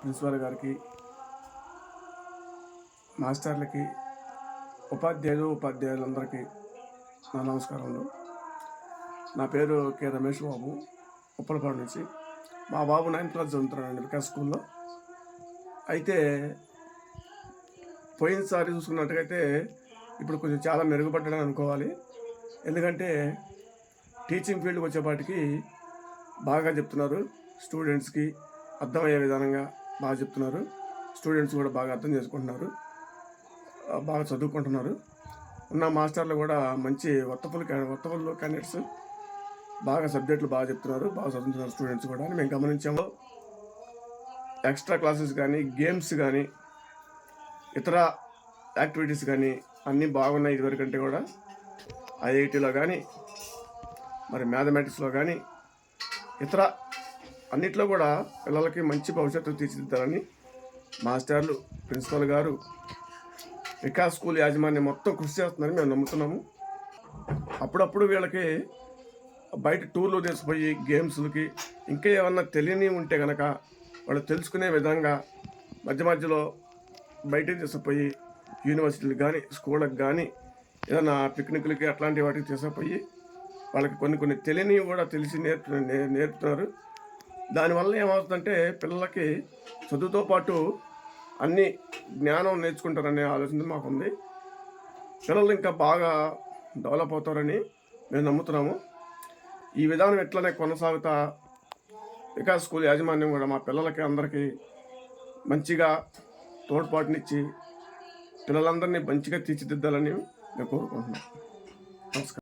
Principal గారికి, మాస్టర్లకి, ఉపాధ్యాయులందరికీ నా నమస్కారములు. నా పేరు కె రమేష్ బాబు, ఉప్పలపాడు నుంచి. మా బాబు 9th క్లాస్ చదువుతున్నాడండి వికాస్ స్కూల్లో. అయితే పోయినసారి చూసుకున్నట్టుగైతే ఇప్పుడు కొంచెం చాలా మెరుగుపడ్డాడని అనుకోవాలి. ఎందుకంటే టీచింగ్ ఫీల్డ్కి వచ్చేపాటికి బాగా చెప్తున్నారు. స్టూడెంట్స్కి అర్థమయ్యే విధానంగా బాగా చెప్తున్నారు. స్టూడెంట్స్ కూడా బాగా అర్థం చేసుకుంటున్నారు, బాగా చదువుకుంటున్నారు. ఉన్న మాస్టర్లు కూడా మంచి వర్తఫుల్ క్యాండిడేట్స్, బాగా సబ్జెక్టులు బాగా చెప్తున్నారు, బాగా చదువుతున్నారు స్టూడెంట్స్ కూడా అని మేము గమనించాము. ఎక్స్ట్రా క్లాసెస్ కానీ, గేమ్స్ కానీ, ఇతర యాక్టివిటీస్ కానీ అన్నీ బాగున్నాయి ఇదివరకంటే కూడా. ఐఐటీలో కానీ, మరి మ్యాథమెటిక్స్లో కానీ, ఇతర అన్నిట్లో కూడా పిల్లలకి మంచి భవిష్యత్తు తీర్చిదిద్దాలని మాస్టర్లు, ప్రిన్సిపల్ గారు, వికాస్ స్కూల్ యాజమాన్యం మొత్తం కృషి చేస్తున్నారని మేము నమ్ముతున్నాము. అప్పుడప్పుడు వీళ్ళకి బయట టూర్లు తీసుకుపోయి గేమ్స్లకి ఇంకా ఏమన్నా తెలియని ఉంటే కనుక వాళ్ళు తెలుసుకునే విధంగా మధ్య మధ్యలో బయటకు తీసుకుపోయి యూనివర్సిటీలకు కానీ, స్కూళ్ళకి కానీ, ఏదైనా పిక్నిక్లకి అట్లాంటి వాటికి తీసుకుపోయి వాళ్ళకి కొన్ని తెలియనివి కూడా తెలిసి నేర్పుతున్నారు. దానివల్ల ఏమవుతుందంటే పిల్లలకి చదువుతో పాటు అన్ని జ్ఞానం నేర్చుకుంటారనే ఆలోచన మాకుంది. పిల్లలు ఇంకా బాగా డెవలప్ అవుతారని మేము నమ్ముతున్నాము. ఈ విధానం ఎట్లనే కొనసాగుతా వికాస్ స్కూల్ యాజమాన్యం కూడా మా పిల్లలకి అందరికీ మంచిగా తోడ్పాటునిచ్చి పిల్లలందరినీ మంచిగా తీర్చిదిద్దాలని మేము కోరుకుంటున్నాం. నమస్కారం.